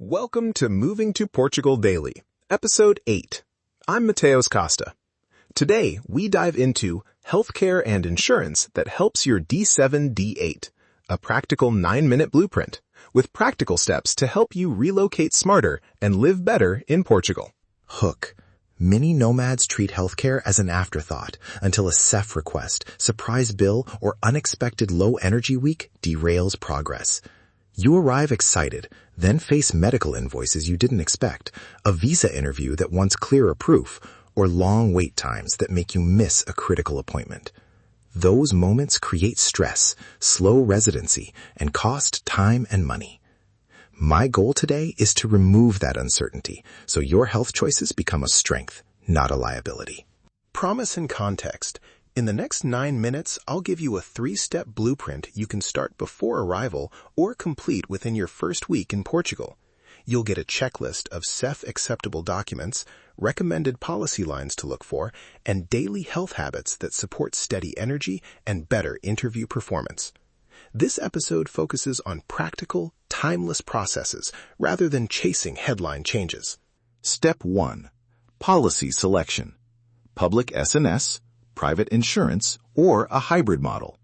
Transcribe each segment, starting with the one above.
Welcome to Moving to Portugal Daily, Episode 8. I'm Mateos Costa. Today, we dive into healthcare and insurance that helps your D7-D8, a practical 9-minute blueprint with practical steps to help you relocate smarter and live better in Portugal. Hook. Many nomads treat healthcare as an afterthought until a CEF request, surprise bill, or unexpected low-energy week derails progress. You arrive excited, then face medical invoices you didn't expect, a visa interview that wants clearer proof, or long wait times that make you miss a critical appointment. Those moments create stress, slow residency, and cost time and money. My goal today is to remove that uncertainty so your health choices become a strength, not a liability. Promise and context. In the next 9 minutes, I'll give you a 3-step blueprint you can start before arrival or complete within your first week in Portugal. You'll get a checklist of CEF-acceptable documents, recommended policy lines to look for, and daily health habits that support steady energy and better interview performance. This episode focuses on practical, timeless processes rather than chasing headline changes. Step 1. Policy selection. Public SNS, private insurance, or a hybrid model.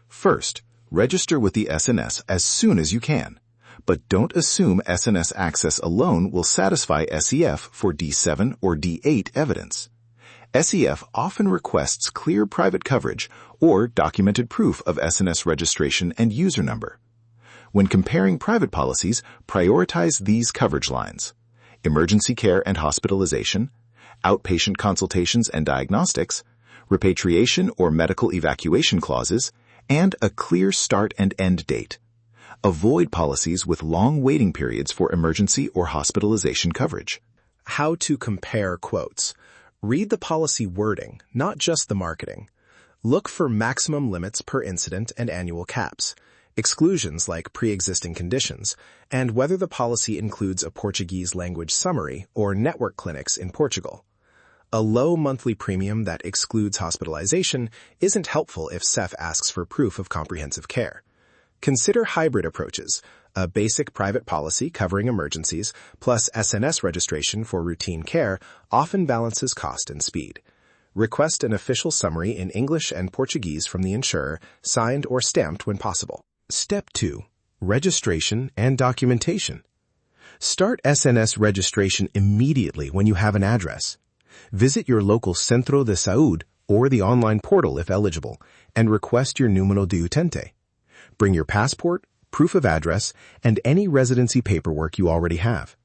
First, register with the SNS as soon as you can, but don't assume SNS access alone will satisfy SEF for D7 or D8 evidence. SEF often requests clear private coverage or documented proof of SNS registration and user number. When comparing private policies, prioritize these coverage lines: emergency care and hospitalization, outpatient consultations and diagnostics, repatriation or medical evacuation clauses, and a clear start and end date. Avoid policies with long waiting periods for emergency or hospitalization coverage. How to compare quotes. Read the policy wording, not just the marketing. Look for maximum limits per incident and annual caps, exclusions like pre-existing conditions, and whether the policy includes a Portuguese language summary or network clinics in Portugal. A low monthly premium that excludes hospitalization isn't helpful if CEF asks for proof of comprehensive care. Consider hybrid approaches, a basic private policy covering emergencies plus SNS registration for routine care often balances cost and speed. Request an official summary in English and Portuguese from the insurer, signed or stamped when possible. Step 2. Registration and documentation. Start SNS registration immediately when you have an address. Visit your local Centro de Saúde or the online portal if eligible and request your número de utente. Bring your passport, proof of address, and any residency paperwork you already have.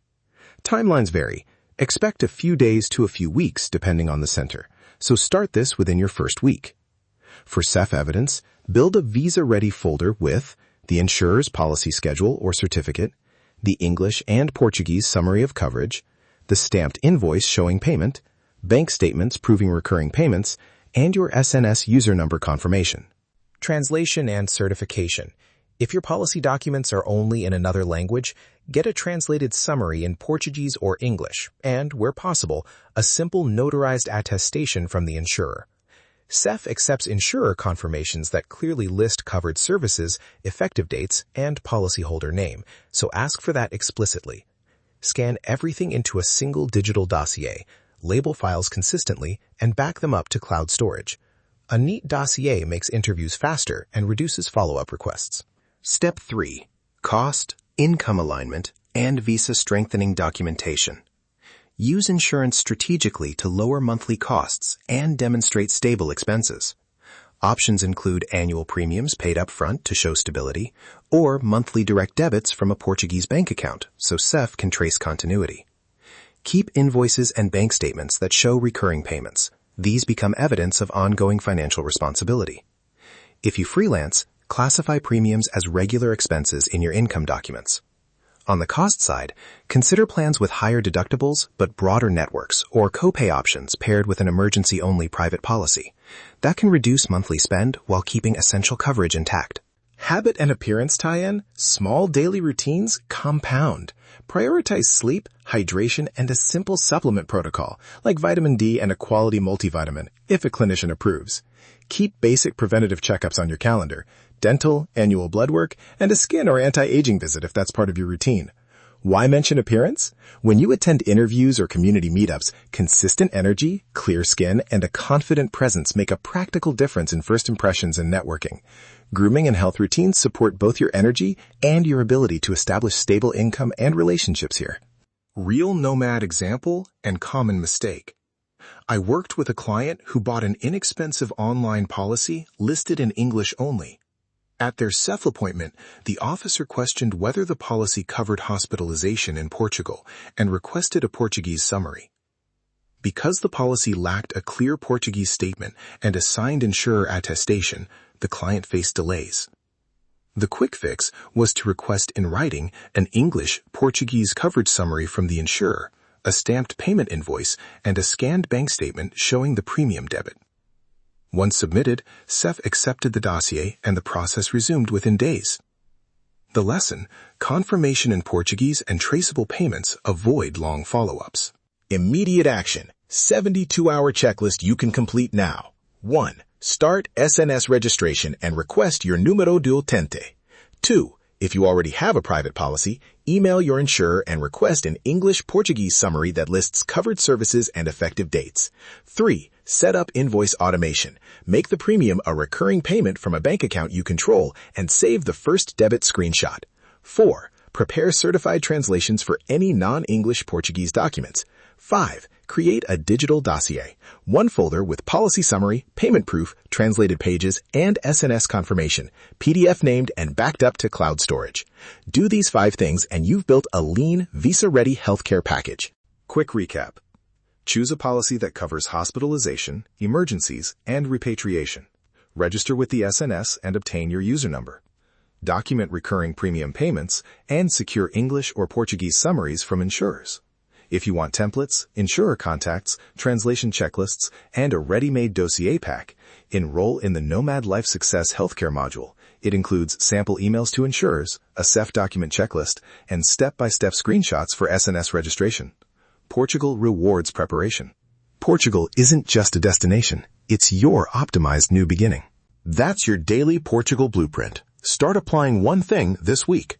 Timelines vary. Expect a few days to a few weeks depending on the center, so start this within your first week. For CEF evidence, build a visa-ready folder with the insurer's policy schedule or certificate, the English and Portuguese summary of coverage, the stamped invoice showing payment, bank statements proving recurring payments, and your SNS user number confirmation. Translation and certification. If your policy documents are only in another language, get a translated summary in Portuguese or English, and, where possible, a simple notarized attestation from the insurer. CEF accepts insurer confirmations that clearly list covered services, effective dates, and policyholder name, so ask for that explicitly. Scan everything into a single digital dossier, label files consistently, and back them up to cloud storage. A neat dossier makes interviews faster and reduces follow-up requests. Step 3. Cost, income alignment, and visa strengthening documentation. Use insurance strategically to lower monthly costs and demonstrate stable expenses. Options include annual premiums paid up front to show stability, or monthly direct debits from a Portuguese bank account so CEF can trace continuity. Keep invoices and bank statements that show recurring payments. These become evidence of ongoing financial responsibility. If you freelance, classify premiums as regular expenses in your income documents. On the cost side, consider plans with higher deductibles but broader networks or copay options paired with an emergency-only private policy. That can reduce monthly spend while keeping essential coverage intact. Habit and appearance tie-in, small daily routines compound. Prioritize sleep, hydration, and a simple supplement protocol, like vitamin D and a quality multivitamin, if a clinician approves. Keep basic preventative checkups on your calendar, dental, annual blood work, and a skin or anti-aging visit if that's part of your routine. Why mention appearance? When you attend interviews or community meetups, consistent energy, clear skin, and a confident presence make a practical difference in first impressions and networking. Grooming and health routines support both your energy and your ability to establish stable income and relationships here. Real nomad example and common mistake. I worked with a client who bought an inexpensive online policy listed in English only. At their CEF appointment, the officer questioned whether the policy covered hospitalization in Portugal and requested a Portuguese summary. Because the policy lacked a clear Portuguese statement and a signed insurer attestation, the client faced delays. The quick fix was to request in writing an English-Portuguese coverage summary from the insurer, a stamped payment invoice, and a scanned bank statement showing the premium debit. Once submitted, CEF accepted the dossier and the process resumed within days. The lesson: confirmation in Portuguese and traceable payments avoid long follow-ups. Immediate action. 72-hour checklist you can complete now. 1. Start SNS registration and request your número de utente. 2. If you already have a private policy, email your insurer and request an English-Portuguese summary that lists covered services and effective dates. 3. Set up invoice automation. Make the premium a recurring payment from a bank account you control and save the first debit screenshot. 4. Prepare certified translations for any non-English Portuguese documents. 5. Create a digital dossier. One folder with policy summary, payment proof, translated pages, and SNS confirmation, PDF named and backed up to cloud storage. Do these 5 things and you've built a lean, visa-ready healthcare package. Quick recap. Choose a policy that covers hospitalization, emergencies, and repatriation. Register with the SNS and obtain your user number. Document recurring premium payments and secure English or Portuguese summaries from insurers. If you want templates, insurer contacts, translation checklists, and a ready-made dossier pack, enroll in the Nomad Life Success Healthcare module. It includes sample emails to insurers, a CEF document checklist, and step-by-step screenshots for SNS registration. Portugal rewards preparation. Portugal isn't just a destination, it's your optimized new beginning. That's your daily Portugal blueprint. Start applying one thing this week.